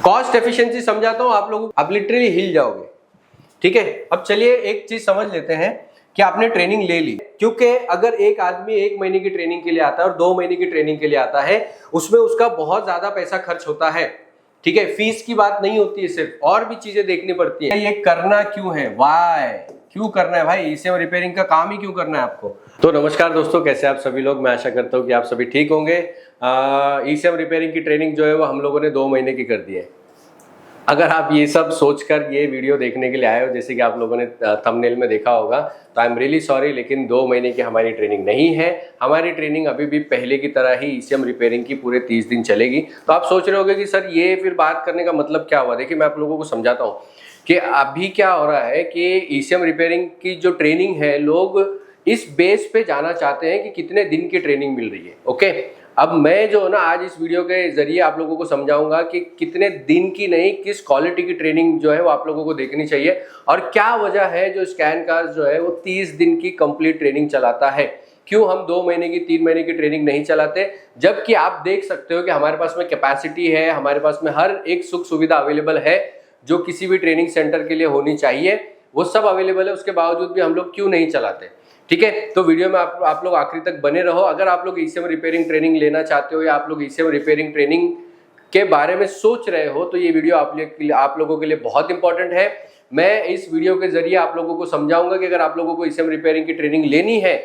Cost efficiency समझाता हूं आप लोग, आप लिटरली हिल जाओगे। ठीक है, अब चलिए एक चीज समझ लेते हैं कि आपने ट्रेनिंग ले ली, क्योंकि अगर एक आदमी 1 महीने की ट्रेनिंग के लिए आता है और 2 महीने की ट्रेनिंग के लिए आता है, उसमें उसका बहुत ज्यादा पैसा खर्च होता है। ठीक है, फीस की बात नहीं होती है सिर्फ, और भी चीजें देखनी पड़ती है। ये करना क्यों है, वाई, क्यों करना है भाई, ईसीएम रिपेयरिंग का काम ही क्यों करना है आपको। तो नमस्कार दोस्तों, कैसे आप सभी लोग, मैं आशा करता हूँ कि आप सभी ठीक होंगे। ईसीएम रिपेयरिंग की ट्रेनिंग जो है वो हम लोगों ने 2 महीने की कर दी है। अगर आप ये सब सोचकर ये वीडियो देखने के लिए आए हो, जैसे कि आप लोगों ने थंबनेल में देखा होगा, तो आई एम रियली सॉरी, लेकिन 2 महीने की हमारी ट्रेनिंग नहीं है। हमारी ट्रेनिंग अभी भी पहले की तरह ही ईसीएम रिपेयरिंग की पूरे 30 दिन चलेगी। तो आप सोच रहे होगे कि सर ये फिर बात करने का मतलब क्या हुआ। देखिए, मैं आप लोगों को समझाता हूँ कि अभी क्या हो रहा है कि ईसीएम रिपेयरिंग की जो ट्रेनिंग है, लोग इस बेस पे जाना चाहते हैं कि कितने दिन की ट्रेनिंग मिल रही है। ओके, अब मैं जो है ना आज इस वीडियो के जरिए आप लोगों को समझाऊंगा कि कितने दिन की नहीं, किस क्वालिटी की ट्रेनिंग जो है वो आप लोगों को देखनी चाहिए, और क्या वजह है जो स्कैन कार्स जो है वो 30 दिन की कंप्लीट ट्रेनिंग चलाता है। क्यों हम 2 महीने की 3 महीने की ट्रेनिंग नहीं चलाते, जबकि आप देख सकते हो कि हमारे पास में कैपेसिटी है, हमारे पास में हर एक सुख सुविधा अवेलेबल है जो किसी भी ट्रेनिंग सेंटर के लिए होनी चाहिए, वो सब अवेलेबल है। उसके बावजूद भी हम लोग क्यों नहीं चलाते। ठीक है, तो वीडियो में आप लोग आखिरी तक बने रहो। अगर आप लोग ईसीएम रिपेयरिंग ट्रेनिंग लेना चाहते हो या आप लोग ईसीएम रिपेयरिंग ट्रेनिंग के बारे में सोच रहे हो, तो ये वीडियो आप लोगों के लिए बहुत इंपॉर्टेंट है। मैं इस वीडियो के जरिए आप लोगों को समझाऊंगा कि अगर आप लोगों को ईसीएम रिपेयरिंग की ट्रेनिंग लेनी है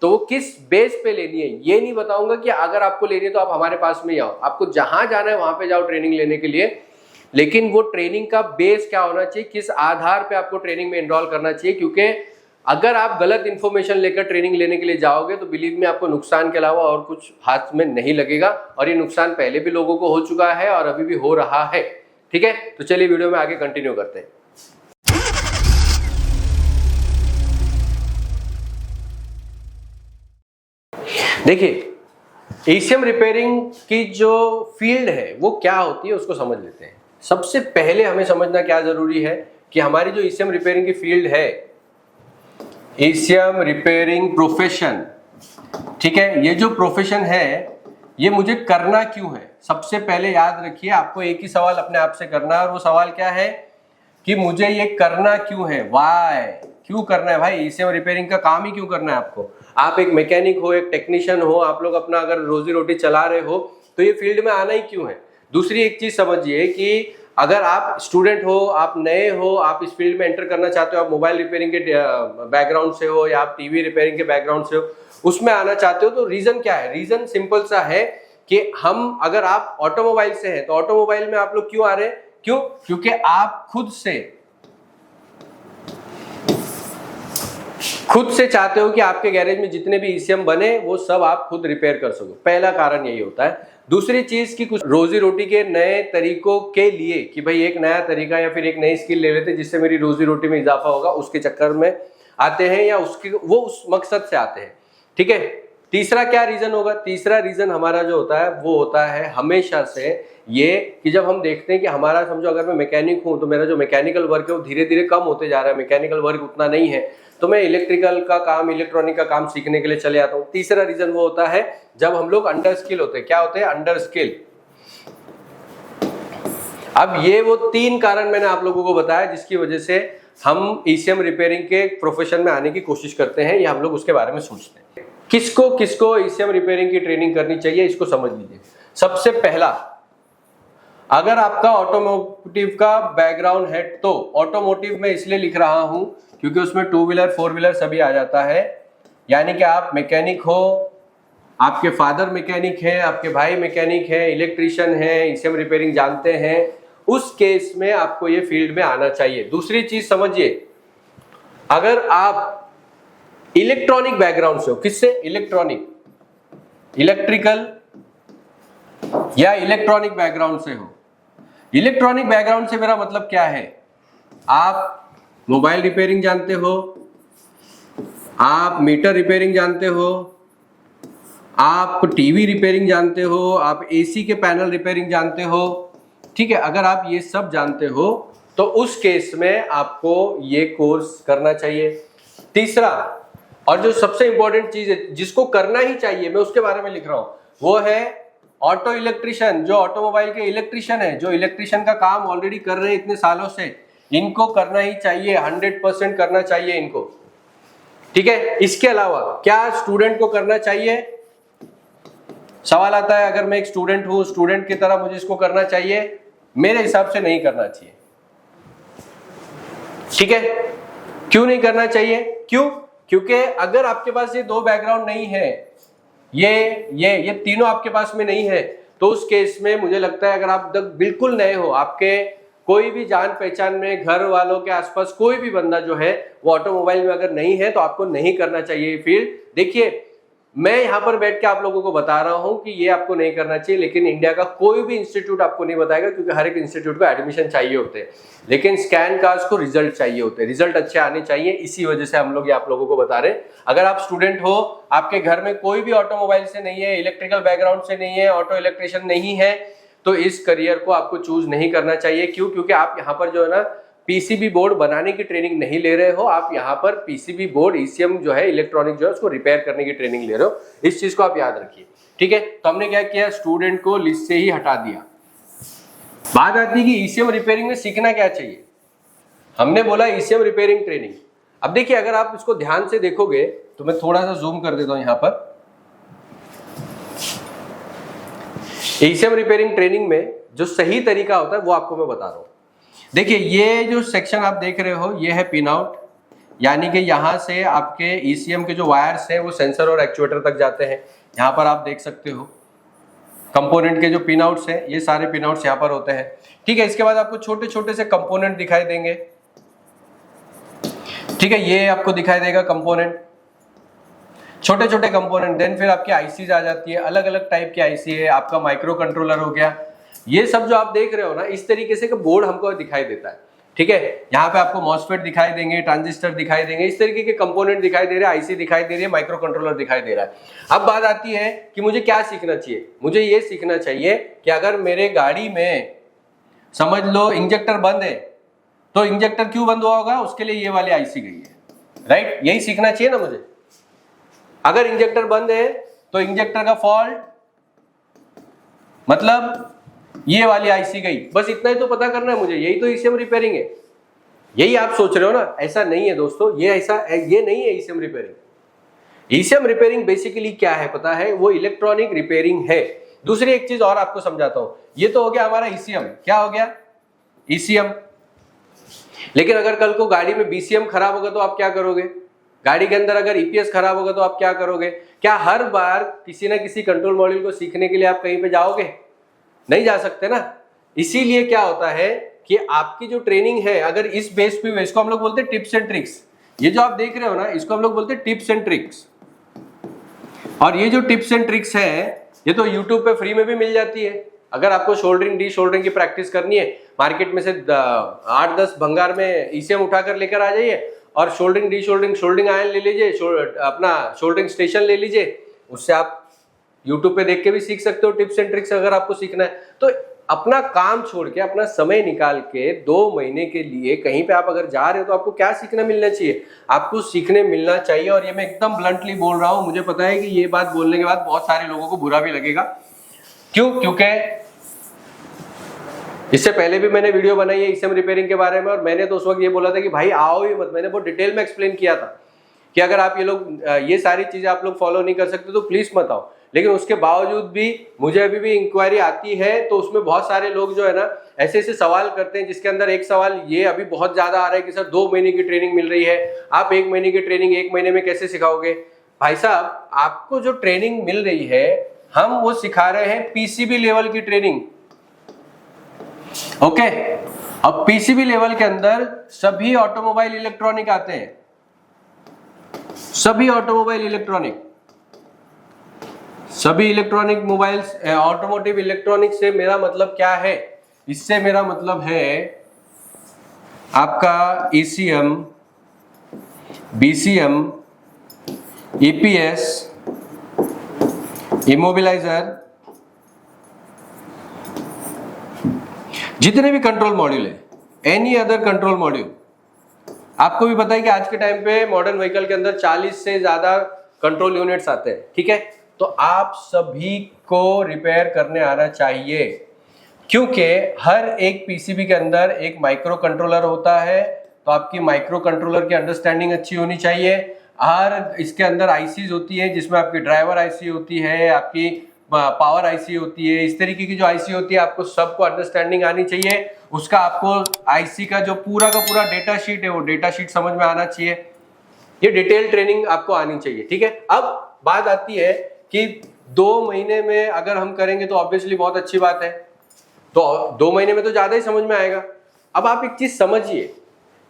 तो वो किस बेस पे लेनी है। ये नहीं बताऊंगा कि अगर आपको लेनी है तो आप हमारे पास में ही आओ, आपको जहां जाना है वहां पे जाओ ट्रेनिंग लेने के लिए, लेकिन वो ट्रेनिंग का बेस क्या होना चाहिए, किस आधार पे आपको ट्रेनिंग में एनरोल करना चाहिए। क्योंकि अगर आप गलत इंफॉर्मेशन लेकर ट्रेनिंग लेने के लिए जाओगे तो बिलीव में आपको नुकसान के अलावा और कुछ हाथ में नहीं लगेगा, और ये नुकसान पहले भी लोगों को हो चुका है और अभी भी हो रहा है। ठीक है, तो चलिए वीडियो में आगे कंटिन्यू करते हैं। देखिए, ईसीएम रिपेयरिंग की जो फील्ड है वो क्या होती है उसको समझ लेते हैं। सबसे पहले हमें समझना क्या जरूरी है कि हमारी जो ईसीएम रिपेयरिंग की फील्ड है, ईसीएम रिपेयरिंग प्रोफेशन, ठीक है, ये जो प्रोफेशन है ये मुझे करना क्यों है। सबसे पहले याद रखिए, आपको एक ही सवाल अपने आप से करना है, और वो सवाल क्या है कि मुझे ये करना क्यों है, वाई, क्यों करना है भाई, ईसीएम रिपेयरिंग का काम ही क्यों करना है आपको। आप एक मैकेनिक हो, एक टेक्नीशियन हो, आप लोग अपना अगर रोजी रोटी चला रहे हो तो ये फील्ड में आना ही क्यों है। दूसरी एक चीज समझिए कि अगर आप स्टूडेंट हो, आप नए हो, आप इस फील्ड में एंटर करना चाहते हो, आप मोबाइल रिपेयरिंग के बैकग्राउंड से हो या आप टीवी रिपेयरिंग के बैकग्राउंड से हो, उसमें आना चाहते हो, तो रीजन क्या है। रीजन सिंपल सा है कि हम, अगर आप ऑटोमोबाइल से हैं तो ऑटोमोबाइल में आप लोग क्यों आ रहे हैं, क्यों, क्योंकि आप खुद से चाहते हो कि आपके गैरेज में जितने भी ईसीएम बने वो सब आप खुद रिपेयर कर सको। पहला कारण यही होता है। दूसरी चीज की कुछ रोजी रोटी के नए तरीकों के लिए कि भाई एक नया तरीका या फिर एक नई स्किल ले लेते जिससे मेरी रोजी रोटी में इजाफा होगा, उसके चक्कर में आते हैं, या वो उस मकसद से आते हैं। ठीक है, तीसरा क्या रीजन होगा। तीसरा रीजन हमारा जो होता है वो होता है हमेशा से ये कि जब हम देखते हैं कि हमारा, समझो अगर मैं मैकेनिक हूं तो मेरा जो मैकेनिकल वर्क है वो धीरे धीरे कम होते जा रहा है, मैकेनिकल वर्क उतना नहीं है, तो मैं इलेक्ट्रिकल का काम, इलेक्ट्रॉनिक का काम सीखने के लिए चले आता हूं। तीसरा रीजन वो होता है जब हम लोग अंडर स्किल होते हैं। क्या होते हैं, अंडर स्किल। अब ये वो 3 कारण मैंने आप लोगों को बताया जिसकी वजह से हम ईसीएम रिपेयरिंग के प्रोफेशन में आने की कोशिश करते हैं, या हम लोग उसके बारे में सोचते हैं। किसको किसको ईसीएम रिपेयरिंग की ट्रेनिंग करनी चाहिए, इसको समझ लीजिए। सबसे पहला, अगर आपका ऑटोमोटिव का बैकग्राउंड है, तो ऑटोमोटिव में इसलिए लिख रहा हूं क्योंकि उसमें 2 व्हीलर 4 व्हीलर सभी आ जाता है। यानी कि आप मैकेनिक हो, आपके फादर मैकेनिक है, आपके भाई मैकेनिक है, इलेक्ट्रीशियन है, ईसीएम रिपेयरिंग जानते हैं, उस केस में आपको ये फील्ड में आना चाहिए। दूसरी चीज समझिए, अगर आप इलेक्ट्रॉनिक बैकग्राउंड से हो, किससे, इलेक्ट्रॉनिक, इलेक्ट्रिकल या इलेक्ट्रॉनिक बैकग्राउंड से हो। इलेक्ट्रॉनिक बैकग्राउंड से मेरा मतलब क्या है, आप मोबाइल रिपेयरिंग जानते हो, आप मीटर रिपेयरिंग जानते हो, आप टीवी रिपेयरिंग जानते हो, आप एसी के पैनल रिपेयरिंग जानते हो। ठीक है, अगर आप ये सब जानते हो तो उस केस में आपको ये कोर्स करना चाहिए। तीसरा, और जो सबसे इंपॉर्टेंट चीज है जिसको करना ही चाहिए, मैं उसके बारे में लिख रहा हूं, वो है ऑटो इलेक्ट्रिशियन, जो ऑटोमोबाइल के इलेक्ट्रिशियन है, जो इलेक्ट्रिशियन का काम ऑलरेडी कर रहे हैं इतने सालों से, इनको करना ही चाहिए, 100% करना चाहिए इनको। ठीक है, इसके अलावा क्या स्टूडेंट को करना चाहिए? सवाल आता है, अगर मैं एक स्टूडेंट हूं, स्टूडेंट की तरह मुझे इसको करना चाहिए? मेरे हिसाब से नहीं करना चाहिए। ठीक है, क्यों नहीं करना चाहिए? क्यों? क्योंकि अगर आपके पास ये दो बैकग्राउंड नहीं है, ये तीनों आपके पास में नहीं है, तो उस केस में मुझे लगता है अगर आप बिल्कुल नए हो, आपके कोई भी जान पहचान में, घर वालों के आसपास कोई भी बंदा जो है वो ऑटोमोबाइल में अगर नहीं है, तो आपको नहीं करना चाहिए फील्ड। देखिए, मैं यहां पर बैठ के आप लोगों को बता रहा हूं कि ये आपको नहीं करना चाहिए, लेकिन इंडिया का कोई भी इंस्टीट्यूट आपको नहीं बताएगा, क्योंकि हर एक इंस्टीट्यूट को एडमिशन चाहिए होते हैं, लेकिन स्कैन कार्ड्स को रिजल्ट चाहिए होते हैं, रिजल्ट अच्छे आने चाहिए। इसी वजह से हम लोग ये आप लोगों को बता रहे हैं। अगर आप स्टूडेंट हो, आपके घर में कोई भी ऑटोमोबाइल से नहीं है, इलेक्ट्रिकल बैकग्राउंड से नहीं है, ऑटो इलेक्ट्रिशियन नहीं है, तो इस करियर को आपको चूज नहीं करना चाहिए। क्यों? क्योंकि आप यहाँ पर जो है ना पीसीबी बोर्ड बनाने की ट्रेनिंग नहीं ले रहे हो, आप यहाँ पर पीसीबी बोर्ड, ईसीएम जो है, इलेक्ट्रॉनिक जो है, उसको रिपेयर करने की ट्रेनिंग ले रहे हो। इस चीज को आप याद रखिए। ठीक है, तो हमने क्या किया, स्टूडेंट को लिस्ट से ही हटा दिया। बात आती है कि ईसीएम रिपेयरिंग में सीखना क्या चाहिए। हमने बोला ईसीएम रिपेयरिंग ट्रेनिंग। अब देखिए, अगर आप इसको ध्यान से देखोगे तो मैं थोड़ा सा जूम कर देता हूं यहाँ पर। ईसीएम रिपेयरिंग ट्रेनिंग में जो सही तरीका होता है वो आपको मैं बता रहा हूं। देखिए, ये जो सेक्शन आप देख रहे हो, ये है पिन आउट, यानी कि यहाँ से आपके ईसीएम के जो वायर्स हैं वो सेंसर और एक्चुएटर तक जाते हैं। यहाँ पर आप देख सकते हो कंपोनेंट के जो पिन आउट्स हैं, ये सारे पिन आउट्स यहाँ पर होते हैं। ठीक है, इसके बाद आपको छोटे छोटे से कंपोनेंट दिखाई देंगे। ठीक है, ये आपको दिखाई देगा कंपोनेंट, छोटे छोटे कंपोनेंट। देन फिर आपकी आईसीज आ जाती है, अलग अलग टाइप की आईसी है, आपका माइक्रो कंट्रोलर हो गया। ये सब जो आप देख रहे हो ना, इस तरीके से बोर्ड हमको दिखाई देता है। ठीक है, यहाँ पे आपको मॉसफेट दिखाई देंगे, ट्रांजिस्टर दिखाई देंगे, इस तरीके के कंपोनेंट दिखाई दे रहे हैं, आईसी दिखाई दे रही है, माइक्रो कंट्रोलर दिखाई दे रहा है। अब बात आती है कि मुझे क्या सीखना चाहिए। मुझे ये सीखना चाहिए कि अगर मेरे गाड़ी में समझ लो इंजेक्टर बंद है, तो इंजेक्टर क्यों बंद हुआ होगा, उसके लिए ये वाली आईसी गई है। राइट, यही सीखना चाहिए ना मुझे। अगर इंजेक्टर बंद है तो इंजेक्टर का फॉल्ट मतलब ये वाली आईसी गई, बस इतना ही तो पता करना है मुझे। यही तो ईसीएम रिपेयरिंग है। यही आप सोच रहे हो ना, ऐसा नहीं है दोस्तों, ये नहीं है ECM repairing. ECM repairing basically क्या है पता है, वो इलेक्ट्रॉनिक रिपेयरिंग है। दूसरी एक चीज और आपको समझाता हूं। ये तो हो गया हमारा ईसीएम। क्या हो गया? ईसीएम। लेकिन अगर कल को गाड़ी में बीसीएम खराब होगा तो आप क्या करोगे? गाड़ी के अंदर अगर ईपीएस खराब होगा तो आप क्या करोगे? क्या हर बार किसी ना किसी कंट्रोल मॉड्यूल को सीखने के लिए आप कहीं पे जाओगे? नहीं जा सकते ना। इसीलिए क्या होता है कि आपकी जो ट्रेनिंग है, अगर इस बेस पे, इसको हम लोग बोलते हैं टिप्स एंड ट्रिक्स। ये जो आप देख रहे हो ना, इसको हम लोग बोलते हैं टिप्स एंड ट्रिक्स। और ये जो टिप्स एंड ट्रिक्स है, ये तो यूट्यूब पे फ्री में भी मिल जाती है। अगर आपको शोल्डरिंग, डी शोल्डरिंग की प्रैक्टिस करनी है, मार्केट में से 8-10 भंगार में ईसीएम उठाकर लेकर आ जाइए और soldering, D soldering, soldering iron ले लीजिए, अपना शोल्डरिंग स्टेशन ले लीजिए। उससे आप यूट्यूब पे देख के भी सीख सकते हो टिप्स एंड ट्रिक्स। अगर आपको सीखना है तो अपना काम छोड़ के, अपना समय निकाल के 2 महीने के लिए कहीं पे आप अगर जा रहे हो तो आपको क्या सीखना मिलना चाहिए? आपको सीखने मिलना चाहिए। और ये मैं एकदम ब्लंटली बोल रहा हूं, मुझे पता है कि ये बात बोलने के बाद बहुत सारे लोगों को बुरा भी लगेगा। क्यों? क्योंकि इससे पहले भी मैंने वीडियो बनाई है ईसीएम रिपेयरिंग के बारे में, और मैंने तो उस वक्त ये बोला था कि भाई आओ ही मत। मैंने बहुत डिटेल में एक्सप्लेन किया था कि अगर आप ये सारी चीजें आप लोग फॉलो नहीं कर सकते तो प्लीज मत आओ। लेकिन उसके बावजूद भी मुझे अभी भी इंक्वायरी आती है, तो उसमें बहुत सारे लोग जो है ना ऐसे ऐसे सवाल करते हैं, जिसके अंदर एक सवाल ये अभी बहुत ज्यादा आ रहा है कि सर 2 महीने की ट्रेनिंग मिल रही है, आप 1 महीने की ट्रेनिंग 1 महीने में कैसे सिखाओगे? भाई साहब, आपको जो ट्रेनिंग मिल रही है, हम वो सिखा रहे हैं पीसीबी लेवल की ट्रेनिंग। ओके, अब पीसीबी लेवल के अंदर सभी ऑटोमोबाइल इलेक्ट्रॉनिक आते हैं, सभी ऑटोमोबाइल इलेक्ट्रॉनिक, सभी इलेक्ट्रॉनिक मोबाइल्स, ऑटोमोटिव इलेक्ट्रॉनिक से मेरा मतलब क्या है? इससे मेरा मतलब है आपका ईसीएम, बीसीएम, ईपीएस, इमोबिलाइजर, जितने भी कंट्रोल मॉड्यूल है, एनी अदर कंट्रोल मॉड्यूल। आपको भी पता है कि आज के टाइम पे मॉडर्न व्हीकल के अंदर 40 से ज्यादा कंट्रोल यूनिट्स आते हैं। ठीक है, तो आप सभी को रिपेयर करने आना चाहिए, क्योंकि हर एक पीसीबी के अंदर एक माइक्रो कंट्रोलर होता है, तो आपकी माइक्रो कंट्रोलर की अंडरस्टैंडिंग अच्छी होनी चाहिए। हर इसके अंदर आईसीज होती है, जिसमें आपकी ड्राइवर आईसी होती है, आपकी पावर आईसी होती है, इस तरीके की जो आईसी होती है आपको सबको अंडरस्टैंडिंग आनी चाहिए। उसका आपको आईसी का जो पूरा का पूरा डेटा शीट है वो डेटा शीट समझ में आना चाहिए। ये डिटेल ट्रेनिंग आपको आनी चाहिए, ठीक है। अब बात आती है कि 2 महीने में अगर हम करेंगे तो ऑब्वियसली बहुत अच्छी बात है, तो 2 महीने में तो ज्यादा ही समझ में आएगा। अब आप एक चीज समझिए,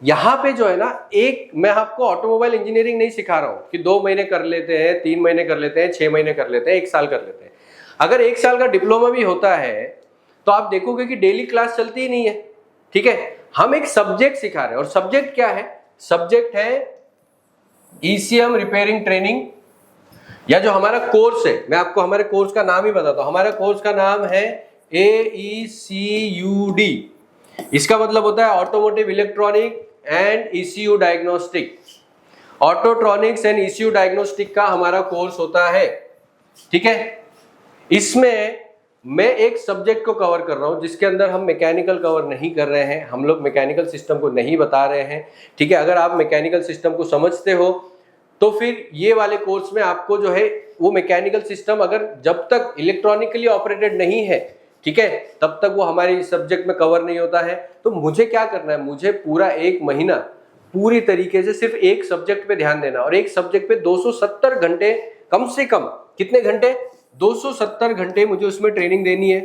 यहाँ पे जो है ना, एक मैं आपको ऑटोमोबाइल इंजीनियरिंग नहीं सिखा रहा हूँ कि 2 महीने कर लेते हैं, 3 महीने कर लेते हैं, 6 महीने कर लेते हैं, 1 साल कर लेते हैं। अगर 1 साल का डिप्लोमा भी होता है तो आप देखोगे कि डेली क्लास चलती ही नहीं है, ठीक है। हम एक सब्जेक्ट सिखा रहे हैं, और सब्जेक्ट क्या है? सब्जेक्ट है ईसीएम रिपेयरिंग ट्रेनिंग, या जो हमारा कोर्स है, मैं आपको हमारे कोर्स का नाम ही बताता हूं। हमारे कोर्स का नाम है AECUD। इसका मतलब होता है automotive electronic and ECU diagnostic. Autotronics and ECU diagnostic का हमारा कोर्स होता है, ठीक है। इसमें मैं एक सब्जेक्ट को कवर कर रहा हूं, जिसके अंदर हम मैकेनिकल कवर नहीं कर रहे हैं, हम लोग मैकेनिकल सिस्टम को नहीं बता रहे हैं, ठीक है। अगर आप मैकेनिकल सिस्टम को समझते हो तो फिर ये वाले कोर्स में आपको जो है वो मैकेनिकल सिस्टम, अगर जब तक इलेक्ट्रॉनिकली ऑपरेटेड नहीं है, ठीक है, तब तक वो हमारे सब्जेक्ट में कवर नहीं होता है। तो मुझे क्या करना है, मुझे पूरा 1 महीना पूरी तरीके से सिर्फ एक सब्जेक्ट पे ध्यान देना, और एक सब्जेक्ट पे 270 घंटे, कम से कम कितने घंटे? 270 घंटे मुझे उसमें ट्रेनिंग देनी है।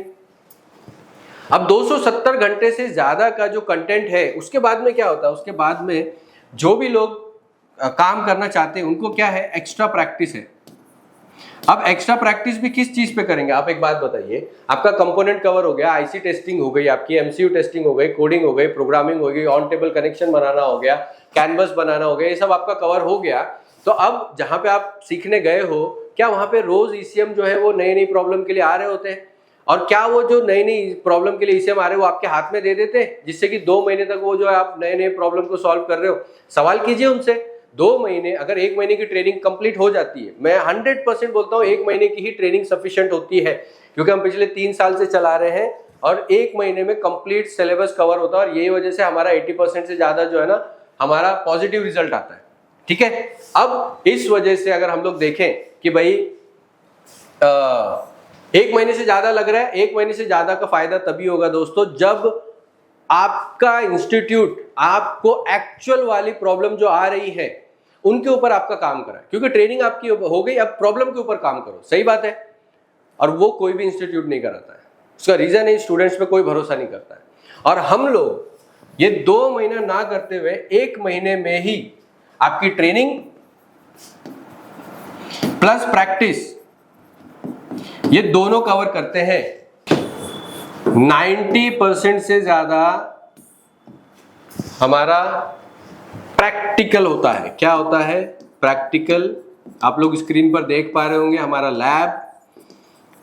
अब 270 घंटे से ज्यादा का जो कंटेंट है, उसके बाद में क्या होता है, उसके बाद में जो भी लोग काम करना चाहते हैं उनको क्या है, एक्स्ट्रा प्रैक्टिस है। अब एक्स्ट्रा प्रैक्टिस भी किस चीज पे करेंगे? आप एक बात बताइए, आपका कंपोनेंट कवर हो गया, आईसी टेस्टिंग हो गई, आपकी एमसीयू टेस्टिंग हो गई, कोडिंग हो गई, प्रोग्रामिंग हो गई, ऑन टेबल कनेक्शन बनाना हो गया, कैनवस बनाना हो गया, ये सब आपका कवर हो गया। तो अब जहां पे आप सीखने गए हो, क्या वहां पे रोज ईसीएम जो है वो नई नई प्रॉब्लम के लिए आ रहे होते हैं? और क्या वो जो नई नई प्रॉब्लम के लिए ईसीएम आ रहे हैं वो आपके हाथ में दे देते हैं, जिससे कि 2 महीने तक वो जो है आप नए नए प्रॉब्लम को सॉल्व कर रहे हो? सवाल कीजिए उनसे। 2 महीने, अगर 1 महीने की ट्रेनिंग कंप्लीट हो जाती है, मैं 100% बोलता हूँ 1 महीने की ही ट्रेनिंग सफिशिएंट होती है, क्योंकि हम पिछले 3 साल से चला रहे हैं और 1 महीने में कंप्लीट सिलेबस कवर होता है, और यही वजह से हमारा 80% से ज्यादा जो है ना, हमारा पॉजिटिव रिजल्ट आता है, ठीक है। अब इस वजह से अगर हम लोग देखें कि भाई 1 महीने से ज्यादा लग रहा है, 1 महीने से ज्यादा का फायदा तभी होगा दोस्तों जब आपका इंस्टीट्यूट आपको एक्चुअल वाली प्रॉब्लम जो आ रही है उनके ऊपर आपका काम करा, क्योंकि ट्रेनिंग आपकी हो गई, अब प्रॉब्लम के ऊपर काम करो, सही बात है। और वो कोई भी इंस्टीट्यूट नहीं कराता है, उसका रीजन है स्टूडेंट्स पे कोई भरोसा नहीं करता है। और हम लोग ये 2 महीना ना करते हुए 1 महीने में ही आपकी ट्रेनिंग प्लस प्रैक्टिस, ये दोनों कवर करते हैं। 90% से ज्यादा हमारा प्रैक्टिकल होता है। क्या होता है? प्रैक्टिकल। आप लोग स्क्रीन पर देख पा रहे होंगे हमारा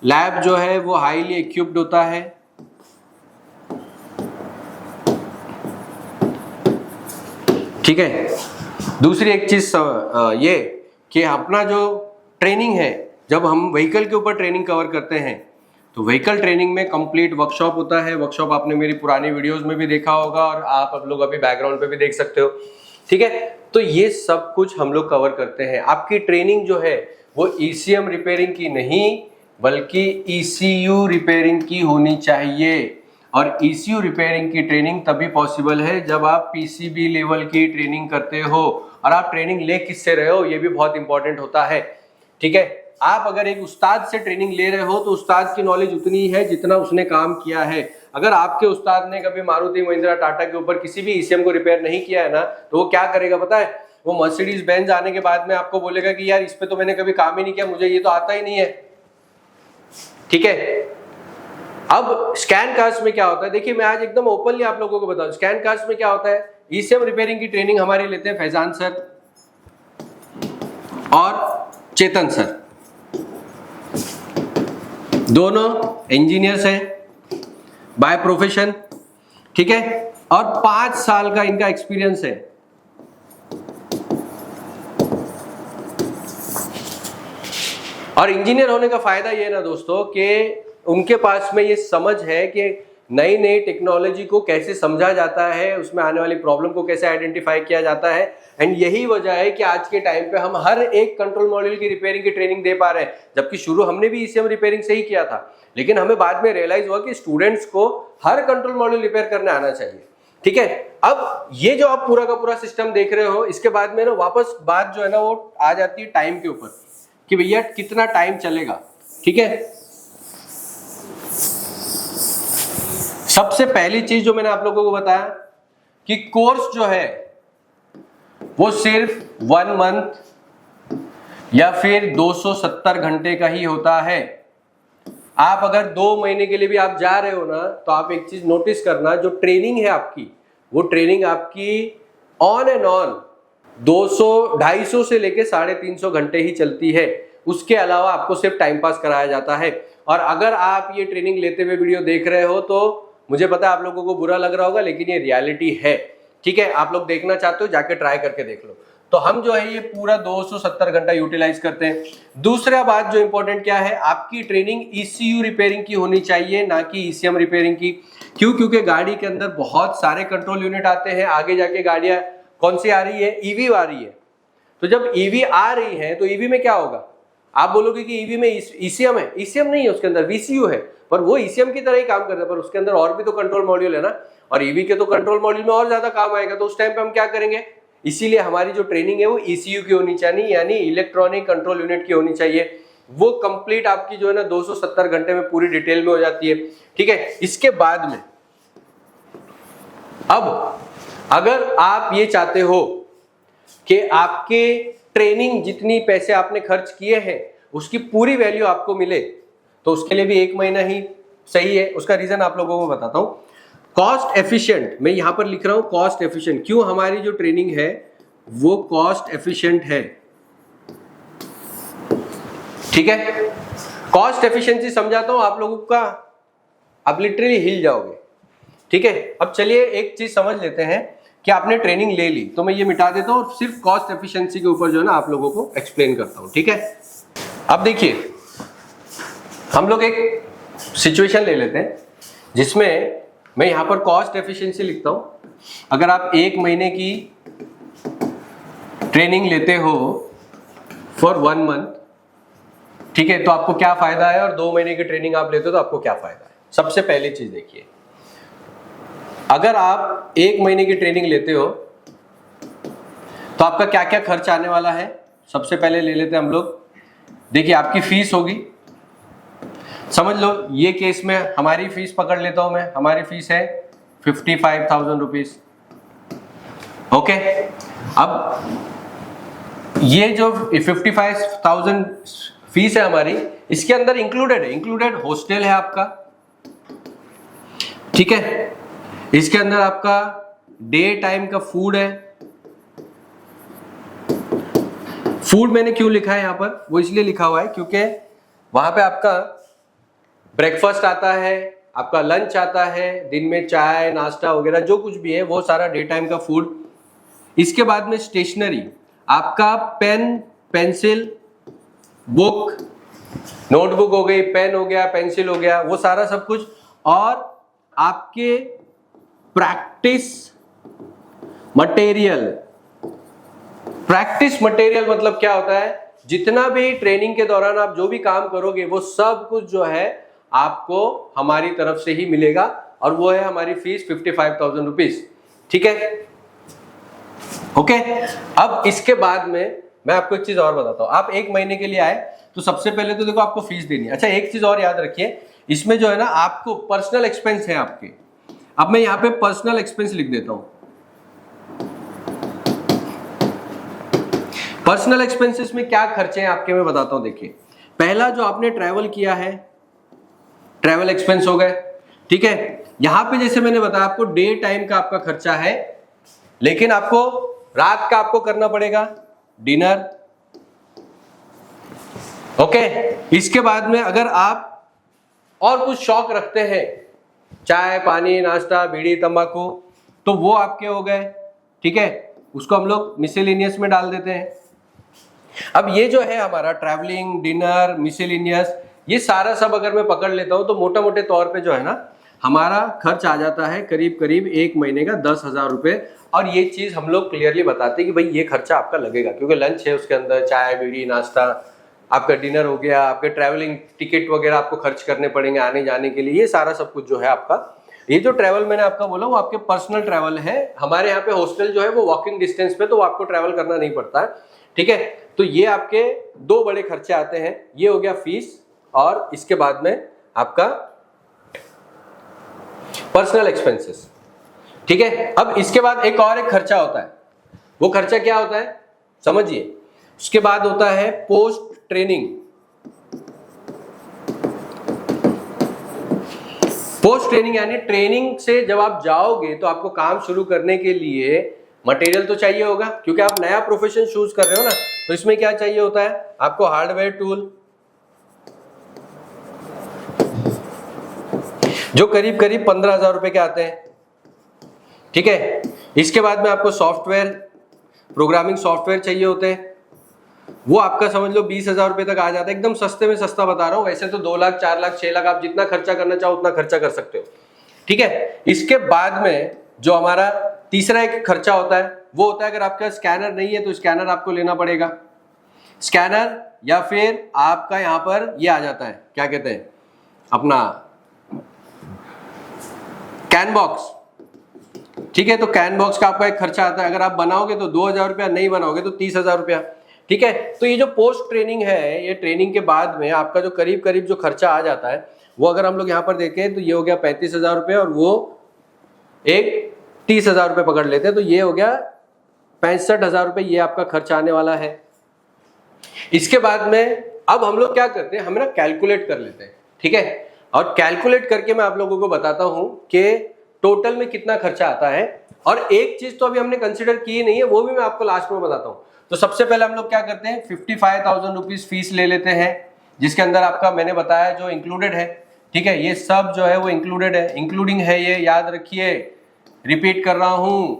लैब जो है वो हाईली इक्विप्ड होता है, ठीक है। दूसरी एक चीज ये कि अपना जो ट्रेनिंग है, जब हम व्हीकल के ऊपर ट्रेनिंग कवर करते हैं तो व्हीकल ट्रेनिंग में कंप्लीट वर्कशॉप होता है। वर्कशॉप आपने मेरी पुरानी वीडियोस में भी देखा होगा और आप लोग अभी बैकग्राउंड पे भी देख सकते हो, ठीक है। तो ये सब कुछ हम लोग कवर करते हैं। आपकी ट्रेनिंग जो है वो ईसीएम रिपेयरिंग की नहीं बल्कि ईसीयू रिपेयरिंग की होनी चाहिए। और ईसीयू रिपेयरिंग की ट्रेनिंग तभी पॉसिबल है जब आप पीसीबी लेवल की ट्रेनिंग करते हो। और आप ट्रेनिंग ले किससे रहे हो, ये भी बहुत इंपॉर्टेंट होता है, ठीक है। आप अगर एक उस्ताद से ट्रेनिंग ले रहे हो तो उस्ताद की नॉलेज उतनी है जितना उसने काम किया है। अगर आपके उस्ताद ने कभी मारुति महिंद्रा टाटा के ऊपर किसी भी ईसीएम को रिपेयर नहीं किया है ना, तो वो क्या करेगा पता है? वो मर्सिडीज बेंज आने के बाद में आपको बोलेगा कि यार इस पे तो मैंने कभी काम ही नहीं किया, मुझे ये तो आता ही नहीं है, ठीक है। अब स्कैन कास्ट में क्या होता है, देखिए मैं आज एकदम ओपनली आप लोगों को बताऊं, स्कैन कास्ट में क्या होता है, ईसीएम रिपेयरिंग की ट्रेनिंग हमारी लेते हैं फैजान सर और चेतन सर, दोनों इंजीनियर्स हैं बाय प्रोफेशन, ठीक है। और 5 साल का इनका एक्सपीरियंस है। और इंजीनियर होने का फायदा ये है ना दोस्तों कि उनके पास में ये समझ है कि नई नई टेक्नोलॉजी को कैसे समझा जाता है, उसमें आने वाली प्रॉब्लम को कैसे आइडेंटिफाई किया जाता है। एंड यही वजह है कि आज के टाइम पे हम हर एक कंट्रोल मॉड्यूल की रिपेयरिंग की ट्रेनिंग दे पा रहे हैं, जबकि शुरू हमने भी ईसीएम रिपेयरिंग से ही किया था, लेकिन हमें बाद में रियलाइज हुआ कि स्टूडेंट्स को हर कंट्रोल मॉड्यूल रिपेयर करने आना चाहिए। ठीक है, अब ये जो आप पूरा का पूरा सिस्टम देख रहे हो, इसके बाद में ना वापस बात जो है ना वो आ जाती है टाइम के ऊपर कि भैया कितना टाइम चलेगा। ठीक है, सबसे पहली चीज जो मैंने आप लोगों को बताया कि कोर्स जो है वो सिर्फ 1 मंथ या फिर 270 घंटे का ही होता है। आप अगर 2 महीने के लिए भी आप जा रहे हो ना, तो आप एक चीज नोटिस करना, जो ट्रेनिंग है आपकी, वो ट्रेनिंग आपकी ऑन एंड ऑन 200-250 से लेके 350 घंटे ही चलती है। उसके अलावा आपको सिर्फ टाइम पास कराया जाता है। और अगर आप ये ट्रेनिंग लेते हुए वीडियो देख रहे हो तो मुझे पता है आप लोगों को बुरा लग रहा होगा, लेकिन ये रियलिटी है। ठीक है, आप लोग देखना चाहते हो जाके ट्राई करके देख लो। तो हम जो है ये पूरा 270 घंटा यूटिलाइज करते हैं। दूसरा बात जो इंपॉर्टेंट क्या है, आपकी ट्रेनिंग ईसीयू रिपेयरिंग की होनी चाहिए, ना कि ईसीएम रिपेयरिंग की। क्यों? क्योंकि गाड़ी के अंदर बहुत सारे कंट्रोल यूनिट आते हैं। आगे जाके गाड़ियां कौन सी आ रही है? ईवी आ रही है। तो जब ईवी आ रही है तो ईवी में क्या होगा? आप बोलोगे कि ईवी में ईसीएम है, ईसीएम नहीं है, उसके अंदर वीसीयू है, पर वो ईसीएम की तरह ही काम करता है, पर उसके अंदर और भी तो कंट्रोल मॉड्यूल है ना। और ईवी के तो कंट्रोल मॉड्यूल में और ज्यादा काम आएगा, तो उस टाइम पे हम क्या करेंगे? इसीलिए हमारी जो ट्रेनिंग है वो ईसीयू की होनी चाहिए, यानी इलेक्ट्रॉनिक कंट्रोल यूनिट की होनी चाहिए। वो कंप्लीट आपकी जो है ना 270 घंटे में पूरी डिटेल में हो जाती है। ठीक है, इसके बाद में अब अगर आप ये चाहते हो कि आपके ट्रेनिंग जितनी पैसे आपने खर्च किए हैं उसकी पूरी वैल्यू आपको मिले, तो उसके लिए भी 1 महीना ही सही है। उसका रीजन आप लोगों को बताता हूं। कॉस्ट एफिशिएंट, मैं यहां पर लिख रहा हूं कॉस्ट एफिशिएंट। क्यों हमारी जो ट्रेनिंग है वो कॉस्ट एफिशिएंट है? ठीक है, कॉस्ट एफिशिएंसी समझाता हूं आप लोगों का, आप लिटरली हिल जाओगे। ठीक है, अब चलिए एक चीज समझ लेते हैं कि आपने ट्रेनिंग ले ली, तो मैं ये मिटा देता हूं और सिर्फ कॉस्ट एफिशिएंसी के ऊपर जो है ना आप लोगों को एक्सप्लेन करता हूं। ठीक है, अब देखिए हम लोग एक सिचुएशन ले लेते हैं जिसमें मैं यहां पर कॉस्ट एफिशिएंसी लिखता हूं। अगर आप 1 महीने की ट्रेनिंग लेते हो फॉर 1 मंथ, ठीक है, तो आपको क्या फायदा है, और 2 महीने की ट्रेनिंग आप लेते हो तो आपको क्या फायदा है। सबसे पहली चीज देखिए, अगर आप 1 महीने की ट्रेनिंग लेते हो तो आपका क्या क्या खर्च आने वाला है। सबसे पहले ले लेते हैं हम लोग, देखिए आपकी फीस होगी। समझ लो ये केस में हमारी फीस पकड़ लेता हूं मैं, हमारी फीस है 55,000 रुपीज। ओके, अब ये जो 55,000 फीस है हमारी, इसके अंदर इंक्लूडेड हॉस्टल है आपका। ठीक है, इसके अंदर आपका डे टाइम का फूड है। फूड मैंने क्यों लिखा है यहां पर, वो इसलिए लिखा हुआ है क्योंकि वहां पे आपका ब्रेकफास्ट आता है, आपका लंच आता है, दिन में चाय नाश्ता वगैरह जो कुछ भी है वो सारा डे टाइम का फूड। इसके बाद में स्टेशनरी, आपका पेन, पेंसिल, बुक, नोटबुक हो गई, पेन हो गया, पेंसिल हो गया, वो सारा सब कुछ। और आपके प्रैक्टिस मटेरियल, प्रैक्टिस मटेरियल मतलब क्या होता है, जितना भी ट्रेनिंग के दौरान आप जो भी काम करोगे वो सब कुछ जो है आपको हमारी तरफ से ही मिलेगा, और वो है हमारी फीस 55,000 रुपीज। ठीक है, ओके। अब इसके बाद में मैं आपको एक चीज और बताता हूं। आप 1 महीने के लिए आए तो सबसे पहले तो देखो आपको फीस देनी है। अच्छा, एक चीज और याद रखिए, इसमें जो है ना आपको पर्सनल एक्सपेंस है आपके। अब मैं यहां पे पर्सनल एक्सपेंस लिख देता हूं। पर्सनल एक्सपेंसेस में क्या खर्चे हैं आपके, मैं बताता हूं। देखिए, पहला जो आपने ट्रैवल किया है, ट्रैवल एक्सपेंस हो गए। ठीक है, यहां पे जैसे मैंने बताया आपको डे टाइम का आपका खर्चा है, लेकिन आपको रात का आपको करना पड़ेगा डिनर। ओके, इसके बाद में अगर आप और कुछ शौक रखते हैं, चाय पानी नाश्ता बीड़ी तंबाकू, तो वो आपके हो गए। ठीक है, उसको हम लोग मिसेलेनियस में डाल देते हैं। अब ये जो है हमारा ट्रैवलिंग, डिनर, मिसलेनियस, ये सारा सब अगर मैं पकड़ लेता हूँ तो मोटा मोटे तौर पे जो है ना हमारा खर्च आ जाता है करीब करीब एक महीने का 10,000 रुपये। और ये चीज हम लोग क्लियरली बताते हैं कि भाई ये खर्चा आपका लगेगा, क्योंकि लंच है, उसके अंदर चाय बीड़ी नाश्ता, आपका डिनर हो गया, आपके ट्रैवलिंग टिकट वगैरह आपको खर्च करने पड़ेंगे आने जाने के लिए, ये सारा सब कुछ जो है आपका। ये जो ट्रैवल मैंने आपका बोला वो आपके पर्सनल ट्रैवल है। हमारे यहाँ पे हॉस्टल जो है वो वॉकिंग डिस्टेंस पे, तो आपको ट्रैवल करना नहीं पड़ता है, ठीक है। तो ये आपके दो बड़े खर्चे आते हैं, ये हो गया फीस और इसके बाद में आपका पर्सनल एक्सपेंसेस, ठीक है। अब इसके बाद एक और एक खर्चा होता है, वो खर्चा क्या होता है समझिए। उसके बाद होता है पोस्ट ट्रेनिंग। पोस्ट ट्रेनिंग यानी ट्रेनिंग से जब आप जाओगे तो आपको काम शुरू करने के लिए मटेरियल तो चाहिए होगा, क्योंकि आप नया प्रोफेशन चूज कर रहे हो ना। तो इसमें क्या चाहिए होता है आपको, हार्डवेयर टूल जो करीब करीब 15,000 रुपए के आते हैं, ठीक है। इसके बाद में आपको सॉफ्टवेयर, प्रोग्रामिंग सॉफ्टवेयर चाहिए होते हैं, वो आपका समझ लो 20,000 रुपए तक आ जाता है। एकदम सस्ते में सस्ता बता रहा हूं, वैसे तो 2 लाख 4 लाख 6 लाख आप जितना खर्चा करना चाहो उतना खर्चा कर सकते हो, ठीक है। इसके बाद में जो हमारा तीसरा एक खर्चा होता है वो होता है, अगर आपका स्कैनर नहीं है तो स्कैनर आपको लेना पड़ेगा। स्कैनर या फिर आपका यहां पर ये आ जाता है, क्या कहते हैं अपना कैन बॉक्स, ठीक है। तो कैन बॉक्स का आपका एक खर्चा आता है, अगर आप बनाओगे तो 2,000 रुपया, नहीं बनाओगे तो 30,000 रुपया, ठीक है। तो ये जो पोस्ट ट्रेनिंग है, ये ट्रेनिंग के बाद में आपका जो करीब करीब जो खर्चा आ जाता है वो अगर हम लोग यहाँ पर देखें तो ये हो गया 35,000 रुपये और वो एक 30,000 रुपये पकड़ लेते हैं, तो ये हो गया 65,000 रुपये, ये आपका खर्चा आने वाला है। इसके बाद में अब हम लोग क्या करते हैं, हम ना कैलकुलेट कर लेते हैं, ठीक है। और कैलकुलेट करके मैं आप लोगों को बताता हूं कि टोटल में कितना खर्चा आता है। और एक चीज तो अभी हमने कंसिडर की नहीं है, वो भी मैं आपको लास्ट में बताता हूं। तो सबसे पहले हम लोग क्या करते हैं, 55,000 रुपीज फीस ले लेते हैं, जिसके अंदर आपका मैंने बताया जो इंक्लूडेड है, ठीक है। ये सब जो है वो इंक्लूडेड है, इंक्लूडिंग है, ये याद रखिए, रिपीट कर रहा हूं,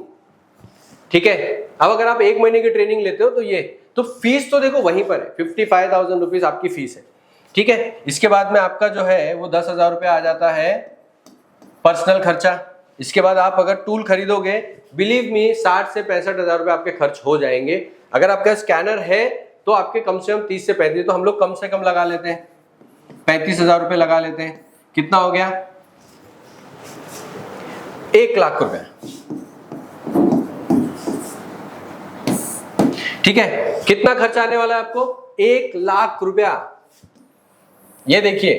ठीक है। अब अगर आप एक महीने की ट्रेनिंग लेते हो तो ये तो फीस तो देखो वहीं पर है, 55,000 रुपीज आपकी फीस है, ठीक है। इसके बाद में आपका जो है वो 10,000 रुपया आ जाता है पर्सनल खर्चा। इसके बाद आप अगर टूल खरीदोगे, बिलीव मी 60 से 65,000 रुपये आपके खर्च हो जाएंगे। अगर आपका स्कैनर है तो आपके कम से कम 30 से 35, तो हम लोग कम से कम लगा लेते हैं 35,000 रुपये लगा लेते हैं। कितना हो गया, 1 लाख रुपए, ठीक है। कितना खर्च आने वाला है आपको, 1 लाख रुपया। ये देखिए,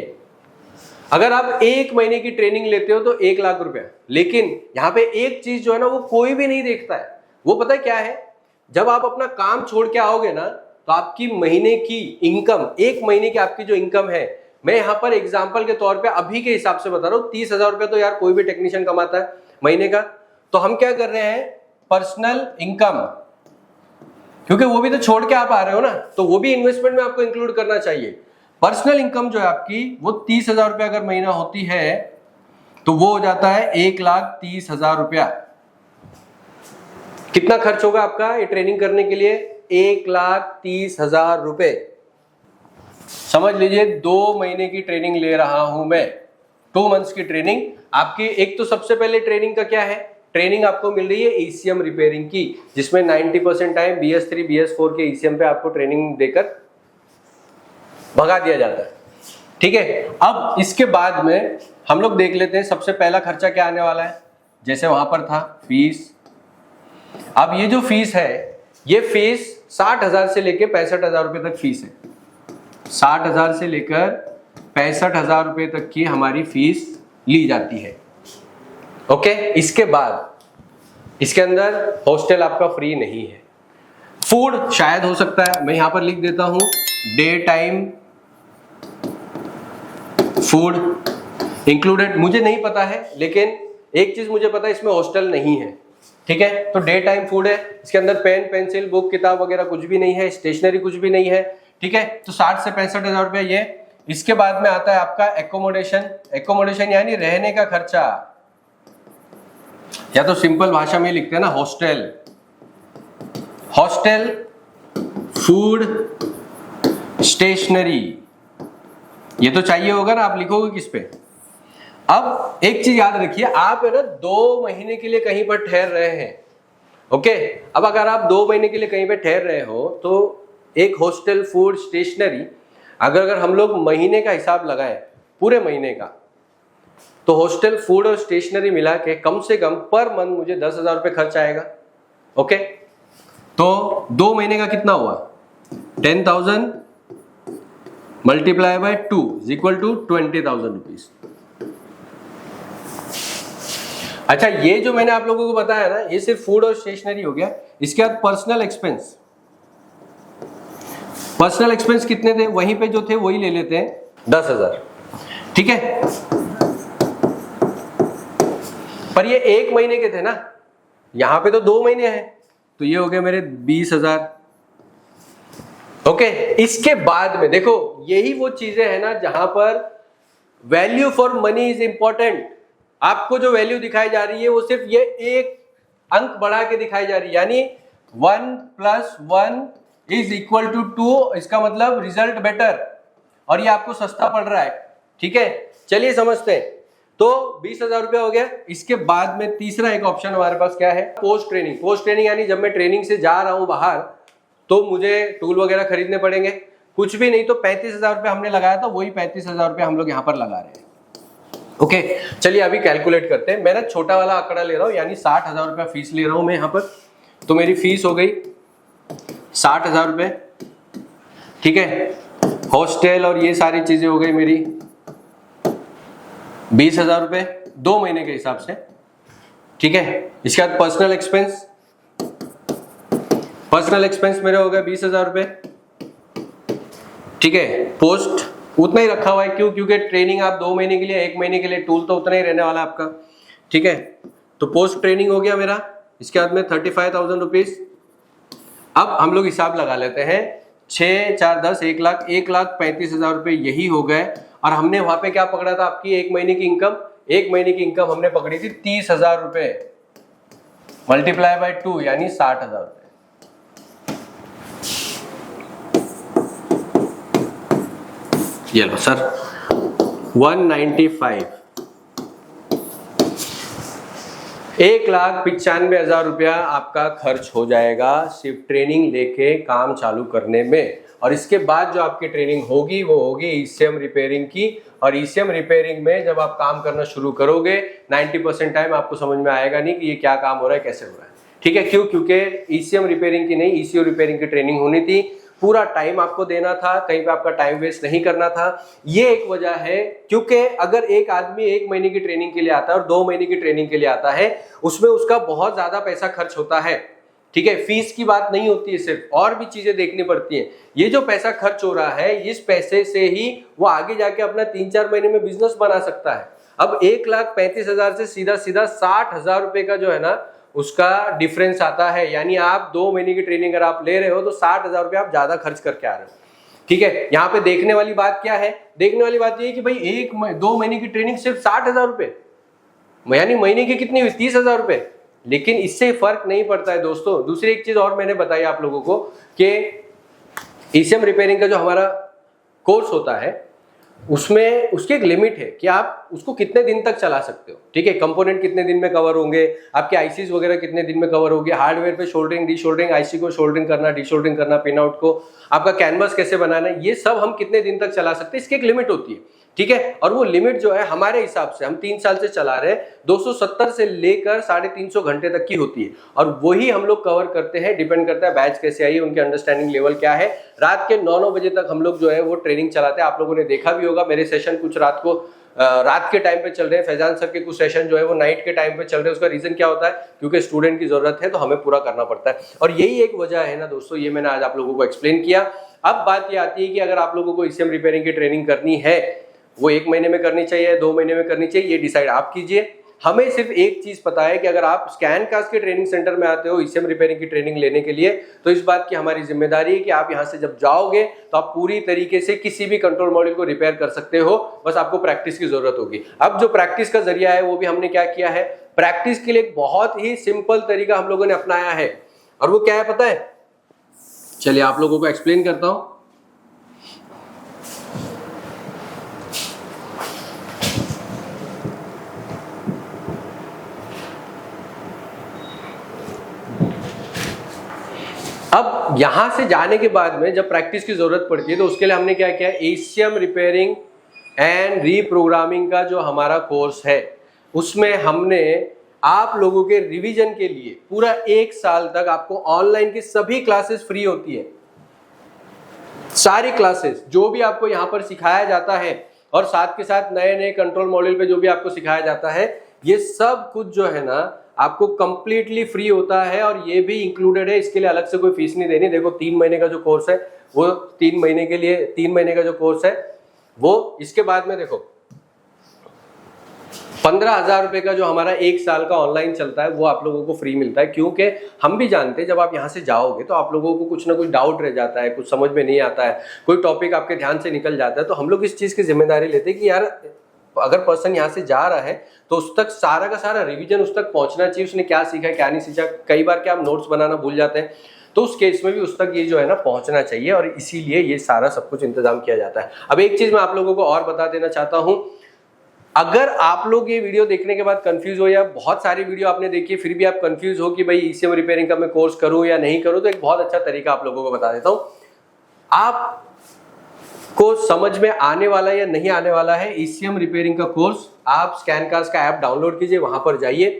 अगर आप एक महीने की ट्रेनिंग लेते हो तो 1 लाख रुपया। लेकिन यहां पे एक चीज जो है ना वो कोई भी नहीं देखता है, वो पता है क्या है, जब आप अपना काम छोड़ के आओगे ना तो आपकी महीने की इनकम, एक महीने की आपकी जो इनकम है, मैं यहां पर एग्जांपल के तौर पे अभी के हिसाब से बता रहा हूं, 30,000 रुपया तो यार कोई भी टेक्नीशियन कमाता है महीने का। तो हम क्या कर रहे हैं, पर्सनल इनकम, क्योंकि वो भी तो छोड़ के आप आ रहे हो ना, तो वो भी इन्वेस्टमेंट में आपको इंक्लूड करना चाहिए। पर्सनल इनकम जो है आपकी वो 30,000 रुपया अगर महीना होती है तो वो हो जाता है 1,30,000 रुपया। कितना खर्च होगा आपका ये ट्रेनिंग करने के लिए, 1,30,000 रुपए। समझ लीजिए 2 महीने की ट्रेनिंग ले रहा हूं मैं, 2 मंथ्स की ट्रेनिंग आपकी। एक तो सबसे पहले ट्रेनिंग का क्या है, ट्रेनिंग आपको मिल रही है ईसीएम रिपेयरिंग की, जिसमें 90% टाइम BS3 BS4 के ईसीएम पे आपको ट्रेनिंग देकर भगा दिया जाता है, ठीक है। अब इसके बाद में हम लोग देख लेते हैं सबसे पहला खर्चा क्या आने वाला है। जैसे वहां पर था फीस, अब ये जो फीस है, ये फीस 60,000 से लेकर 65,000 रुपए तक फीस है। 60,000 से लेकर 65,000 रुपए तक की हमारी फीस ली जाती है, ओके। इसके बाद इसके अंदर हॉस्टल आपका फ्री नहीं है, फूड शायद हो सकता है, मैं यहां पर लिख देता हूं, डे टाइम फूड इंक्लूडेड, मुझे नहीं पता है, लेकिन एक चीज मुझे पता है, इसमें हॉस्टल नहीं है, ठीक है। तो डे टाइम फूड है, इसके अंदर पेन पेंसिल बुक किताब वगैरह कुछ भी नहीं है, स्टेशनरी कुछ भी नहीं है, ठीक है। तो 60 से 65,000 रुपया ये। इसके बाद में आता है आपका एकोमोडेशन, एकोमोडेशन यानी रहने का खर्चा, या तो सिंपल भाषा में लिखते हैं ना हॉस्टल, हॉस्टल फूड स्टेशनरी, ये तो चाहिए होगा ना, आप लिखोगे किस पे। अब एक चीज याद रखिए, आप है ना 2 महीने के लिए कहीं पर ठहर रहे हैं, ओके। अब अगर आप 2 महीने के लिए कहीं पे ठहर रहे हो तो एक हॉस्टल, फूड, स्टेशनरी, अगर हम लोग महीने का हिसाब लगाएं, पूरे महीने का, तो हॉस्टल, फूड और स्टेशनरी मिला के कम से कम पर मंथ मुझे 10,000 रुपये खर्च आएगा, ओके। तो 2 महीने का कितना हुआ, 10,000 multiply by 2 is equal to 20,000 rupees. अच्छा, ये जो मैंने आप लोगों को बताया ना, ये सिर्फ फूड और स्टेशनरी हो गया। इसके बाद पर्सनल एक्सपेंस, पर्सनल एक्सपेंस कितने थे, वहीं पे जो थे वही ले लेते हैं, 10,000, ठीक है। पर ये 1 महीने के थे ना, यहां पे तो 2 महीने हैं, तो ये हो गए मेरे 20,000, ओके। इसके बाद में देखो, यही वो चीजें हैं ना जहां पर value for money is important. आपको जो वैल्यू दिखाई जा रही है वो सिर्फ ये एक अंक बढ़ा के दिखाई जा रही है, यानी 1 + 1 इज इक्वल टू 2, इसका मतलब रिजल्ट बेटर, और ये आपको सस्ता पड़ रहा है, ठीक है। चलिए समझते हैं। तो 20,000 रुपया हो गया। इसके बाद में तीसरा एक ऑप्शन हमारे पास क्या है, पोस्ट ट्रेनिंग। पोस्ट ट्रेनिंग यानी जब मैं ट्रेनिंग से जा रहा हूं बाहर तो मुझे टूल वगैरह खरीदने पड़ेंगे, कुछ भी नहीं तो 35,000 रुपये हमने लगाया था, वही 35,000 रुपये हम लोग यहाँ पर लगा रहे हैं, ओके। चलिए अभी कैलकुलेट करते हैं। मैं ना छोटा वाला आंकड़ा ले रहा हूँ, यानी 60,000 रुपया फीस ले रहा हूँ मैं यहाँ पर। तो मेरी फीस हो गई 60,000 रुपये, ठीक है। हॉस्टल और ये सारी चीजें हो गई मेरी 20,000 रुपये 2 महीने के हिसाब से, ठीक है। इसके बाद पर्सनल एक्सपेंस, पर्सनल एक्सपेंस मेरे हो गए 20,000 रुपये, ठीक है। पोस्ट उतना ही रखा हुआ है, क्यों, क्योंकि ट्रेनिंग आप 2 महीने के लिए, 1 महीने के लिए, टूल तो उतना ही रहने वाला आपका, ठीक है। तो पोस्ट ट्रेनिंग हो गया मेरा। इसके बाद में 35,000 रुपीज। अब हम लोग हिसाब लगा लेते हैं, 6 4 10 1,35,000 रुपये यही हो गए। और हमने वहां पे क्या पकड़ा था, आपकी 1 महीने की इनकम, 1 महीने की इनकम हमने पकड़ी थी 30,000 रुपये, मल्टीप्लाई बाय 2 यानी 60,000 रुपये। ये लो सर 195, 1,95,000 रुपया आपका खर्च हो जाएगा सिर्फ ट्रेनिंग लेके काम चालू करने में। और इसके बाद जो आपकी ट्रेनिंग होगी वो होगी ईसीएम रिपेयरिंग की। और ईसीएम रिपेयरिंग में जब आप काम करना शुरू करोगे 90% टाइम आपको समझ में आएगा नहीं कि ये क्या काम हो रहा है, कैसे हो रहा है, ठीक है। क्यों, क्योंकि ईसीएम रिपेयरिंग की नहीं, ईसीओ रिपेयरिंग की ट्रेनिंग होनी थी, पूरा टाइम आपको देना था, कहीं पे आपका टाइम वेस्ट नहीं करना था। ये एक वजह है, क्योंकि अगर एक आदमी 1 महीने की ट्रेनिंग के लिए आता है और 2 महीने की ट्रेनिंग के लिए आता है, उसमें उसका बहुत ज्यादा पैसा खर्च होता है, ठीक है। फीस की बात नहीं होती है सिर्फ, और भी चीजें देखनी पड़ती हैं। ये जो पैसा खर्च हो रहा है, इस पैसे से ही वो आगे जाके अपना 3-4 महीने में बिजनेस बना सकता है। अब 1,35,000 से सीधा सीधा 60,000 रुपए का जो है ना उसका डिफरेंस आता है। यानी आप 2 महीने की ट्रेनिंग अगर आप ले रहे हो तो 60,000 रुपये आप ज्यादा खर्च करके आ रहे हो, ठीक है। यहाँ पे देखने वाली बात क्या है, देखने वाली बात ये है कि भाई 2 महीने की ट्रेनिंग सिर्फ 60,000 रुपये, यानी महीने की कितनी हुई, 30,000 रुपये। लेकिन इससे फर्क नहीं पड़ता है दोस्तों। दूसरी एक चीज और मैंने बताई आप लोगों को कि ईसीएम रिपेयरिंग का जो हमारा कोर्स होता है उसमें उसकी एक लिमिट है कि आप उसको कितने दिन तक चला सकते हो, ठीक है। कंपोनेंट कितने दिन में कवर होंगे, आपके आईसीज वगैरह कितने दिन में कवर होंगे, हार्डवेयर पे शोल्डरिंग, डीशोल्डरिंग, आईसी को शोल्डरिंग करना, डीशोल्डरिंग करना, पिन आउट को, आपका कैनवस कैसे बनाना है, ये सब हम कितने दिन तक चला सकते हैं, इसकी एक लिमिट होती है, ठीक है। और वो लिमिट जो है हमारे हिसाब से, हम 3 साल से चला रहे हैं, 270 से लेकर 350 घंटे तक की होती है। और वही हम लोग कवर करते हैं, डिपेंड करता है बैच कैसे आई है, उनके अंडरस्टैंडिंग लेवल क्या है। रात के 9-9 बजे तक हम लोग जो है वो ट्रेनिंग चलाते हैं। आप लोगों ने देखा भी होगा मेरे सेशन कुछ रात के टाइम पे चल रहे हैं। फैजान सर के कुछ सेशन जो है वो नाइट के टाइम पे चल रहे हैं। उसका रीजन क्या होता है, क्योंकि स्टूडेंट की जरूरत है तो हमें पूरा करना पड़ता है। और यही एक वजह है ना दोस्तों, ये मैंने आज आप लोगों को एक्सप्लेन किया। अब बात ये आती है कि अगर आप लोगों को ईसीएम रिपेयरिंग की ट्रेनिंग करनी है, वो 1 महीने में करनी चाहिए, 2 महीने में करनी चाहिए, ये डिसाइड आप कीजिए। हमें सिर्फ एक चीज पता है कि अगर आप स्कैन कास्ट के ट्रेनिंग सेंटर में आते हो ईसीएम रिपेयरिंग की ट्रेनिंग लेने के लिए, तो इस बात की हमारी जिम्मेदारी है कि आप यहां से जब जाओगे तो आप पूरी तरीके से किसी भी कंट्रोल मॉड्यूल को रिपेयर कर सकते हो, बस आपको प्रैक्टिस की जरूरत होगी। अब जो प्रैक्टिस का जरिया है वो भी हमने क्या किया है, प्रैक्टिस के लिए एक बहुत ही सिंपल तरीका हम लोगों ने अपनाया है। और वो क्या है पता है, चलिए आप लोगों को एक्सप्लेन करता हूं। अब यहां से जाने के बाद में जब प्रैक्टिस की जरूरत पड़ती है तो उसके लिए हमने क्या किया, एसीएम रिपेयरिंग एंड रीप्रोग्रामिंग का जो हमारा कोर्स है उसमें हमने आप लोगों के रिवीजन के लिए पूरा 1 साल तक आपको ऑनलाइन की सभी क्लासेस फ्री होती है। सारी क्लासेस जो भी आपको यहाँ पर सिखाया जाता है और साथ के साथ नए नए कंट्रोल मॉड्यूल पे जो भी आपको सिखाया जाता है, ये सब कुछ जो है ना आपको कंप्लीटली फ्री होता है और ये भी इंक्लूडेड है। इसके लिए अलग से कोई फीस नहीं देनी। देखो 3 महीने का जो कोर्स है वो 3 महीने के लिए 3 महीने का जो कोर्स है वो, इसके बाद में देखो 15,000 रुपए का जो हमारा 1 साल का ऑनलाइन चलता है वो आप लोगों को फ्री मिलता है। क्योंकि हम भी जानते हैं जब आप यहाँ से जाओगे तो आप लोगों को कुछ ना कुछ डाउट रह जाता है, कुछ समझ में नहीं आता है, कोई टॉपिक आपके ध्यान से निकल जाता है, तो हम लोग इस चीज की जिम्मेदारी लेते हैं कि यार अगर पर्सन यहाँ से जा रहा है तो उस तक सारा का सारा रिवीजन उस तक पहुंचना चाहिए, उसने क्या सीखा है क्या नहीं सीखा। कई बार क्या हम नोट्स बनाना भूल जाते हैं, तो उस केस में भी उस तक ये जो है ना पहुंचना चाहिए और इसीलिए ये सारा सब कुछ इंतजाम किया जाता है। अब एक चीज मैं आप लोगों को और बता देना चाहता हूं, अगर आप लोग ये वीडियो देखने के बाद कंफ्यूज हो या बहुत सारी वीडियो आपने देखी फिर भी आप कंफ्यूज हो कि भाई ईसीएम रिपेयरिंग का मैं कोर्स करूं या नहीं करूं, तो एक बहुत अच्छा तरीका आप लोगों को बता देता हूं। आप को समझ में आने वाला या नहीं आने वाला है ईसीएम रिपेयरिंग का कोर्स, आप स्कैनकास्ट का ऐप डाउनलोड कीजिए, वहां पर जाइए।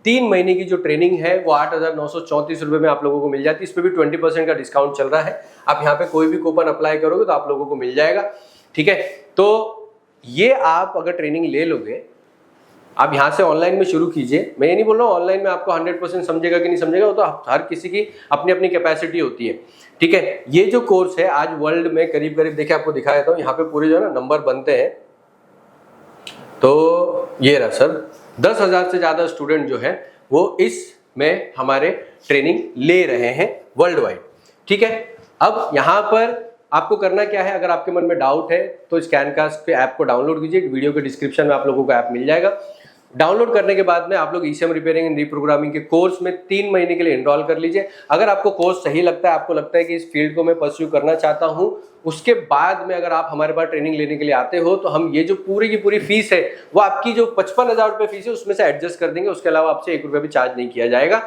3 महीने की जो ट्रेनिंग है वो 8,934 रुपए में आप लोगों को मिल जाती है। इस पर भी 20% का डिस्काउंट चल रहा है। आप यहाँ पे कोई भी कूपन अप्लाई करोगे तो आप लोगों को मिल जाएगा। ठीक है, तो ये आप अगर ट्रेनिंग ले लोगे, आप यहाँ से ऑनलाइन में शुरू कीजिए। मैं ये नहीं बोल रहा हूँ ऑनलाइन में आपको 100% समझेगा कि नहीं समझेगा, वो तो हर किसी की अपनी अपनी कैपेसिटी होती है। ठीक है, ये जो कोर्स है आज वर्ल्ड में करीब करीब देखिए आपको दिखा देता हूँ, यहाँ पे पूरे जो है ना नंबर बनते हैं, तो ये रहा सर 10,000 से ज्यादा स्टूडेंट जो है वो इसमें हमारे ट्रेनिंग ले रहे हैं वर्ल्ड वाइड। ठीक है, अब यहाँ पर आपको करना क्या है, अगर आपके मन में डाउट है तो स्कैनकास्ट के ऐप को डाउनलोड कीजिए। वीडियो के डिस्क्रिप्शन में आप लोगों को ऐप मिल जाएगा। डाउनलोड करने के बाद में आप लोग ईसीएम रिपेयरिंग एंड रीप्रोग्रामिंग के कोर्स में 3 महीने के लिए एनरोल कर लीजिए। अगर आपको कोर्स सही लगता है, आपको लगता है कि इस फील्ड को मैं परस्यू करना चाहता हूं, उसके बाद में अगर आप हमारे पास ट्रेनिंग लेने के लिए आते हो तो हम ये जो पूरी की पूरी फीस है वो आपकी जो 55,000 रुपए फीस है उसमें से एडजस्ट कर देंगे। उसके अलावा आपसे 1 रुपया भी चार्ज नहीं किया जाएगा।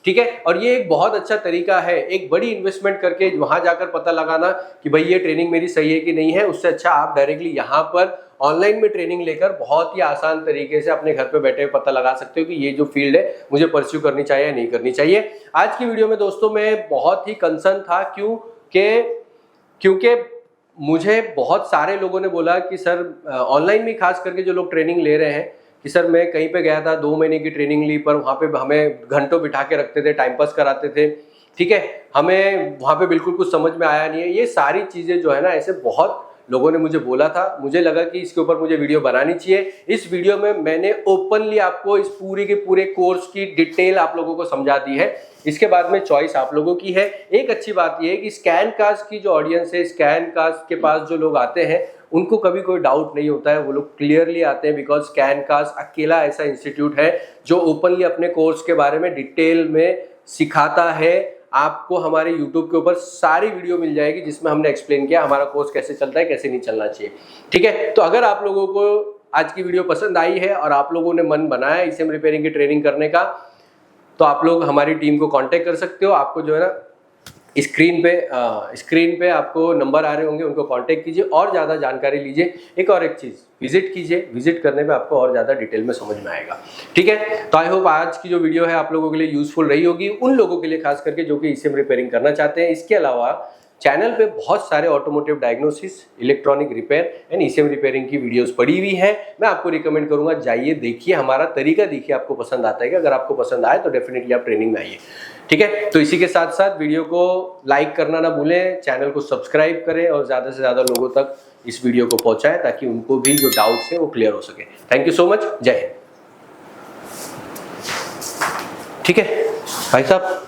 ठीक है, और ये एक बहुत अच्छा तरीका है, एक बड़ी इन्वेस्टमेंट करके वहां जाकर पता लगाना कि भाई ये ट्रेनिंग मेरी सही है कि नहीं है, उससे अच्छा आप डायरेक्टली यहाँ पर ऑनलाइन में ट्रेनिंग लेकर बहुत ही आसान तरीके से अपने घर पे बैठे पता लगा सकते हो कि ये जो फील्ड है मुझे परस्यू करनी चाहिए या नहीं करनी चाहिए। आज की वीडियो में दोस्तों मैं बहुत ही कंसर्न था, क्योंकि मुझे बहुत सारे लोगों ने बोला कि सर ऑनलाइन में खास करके जो लोग ट्रेनिंग ले रहे हैं कि सर मैं कहीं पे गया था 2 महीने की ट्रेनिंग ली, पर वहाँ पे हमें घंटों बिठा के रखते थे, टाइम पास कराते थे। ठीक है, हमें वहाँ पे बिल्कुल कुछ समझ में आया नहीं है। ये सारी चीज़ें जो है ना ऐसे बहुत लोगों ने मुझे बोला था। मुझे लगा कि इसके ऊपर मुझे वीडियो बनानी चाहिए। इस वीडियो में मैंने ओपनली आपको इस पूरी के पूरे कोर्स की डिटेल आप लोगों को समझा दी है। इसके बाद में चॉइस आप लोगों की है। एक अच्छी बात यह है कि स्कैनकास्ट की जो ऑडियंस है, स्कैनकास्ट के पास जो लोग आते हैं उनको कभी कोई डाउट नहीं होता है, वो लोग क्लियरली आते हैं, बिकॉज स्कैनकास्ट अकेला ऐसा इंस्टीट्यूट है जो ओपनली अपने कोर्स के बारे में डिटेल में सिखाता है। आपको हमारे YouTube के ऊपर सारी वीडियो मिल जाएगी जिसमें हमने एक्सप्लेन किया हमारा कोर्स कैसे चलता है, कैसे नहीं चलना चाहिए। ठीक है, तो अगर आप लोगों को आज की वीडियो पसंद आई है और आप लोगों ने मन बनाया ईसीएम रिपेयरिंग की ट्रेनिंग करने का, तो आप लोग हमारी टीम को कांटेक्ट कर सकते हो। आपको जो है ना स्क्रीन पे आपको नंबर आ रहे होंगे, उनको कांटेक्ट कीजिए और ज़्यादा जानकारी लीजिए। एक चीज़ विजिट कीजिए, विजिट करने में आपको और ज़्यादा डिटेल में समझ में आएगा। ठीक है, तो आई होप आज की जो वीडियो है आप लोगों के लिए यूजफुल रही होगी, उन लोगों के लिए खास करके जो कि ईसीएम रिपेयरिंग करना चाहते हैं। इसके अलावा चैनल पे बहुत सारे automotive diagnosis, electronic repair and ECM repairing की वीडियोस पड़ी हुई हैं। मैं आपको रिकमेंड करूंगा जाइए, देखिए, हमारा तरीका देखिए, आपको पसंद आता है कि अगर आपको पसंद आए तो डेफिनेटली आप ट्रेनिंग में आइए। ठीक है, तो इसी के साथ साथ वीडियो को लाइक करना ना भूलें, चैनल को सब्सक्राइब करें और ज़्यादा से ज़्यादा लोगों तक इस वीडियो को पहुंचाएं ताकि उनको भी जो डाउट्स हैं वो क्लियर हो सके। थैंक यू सो मच, जय हिंद। ठीक है भाई साहब।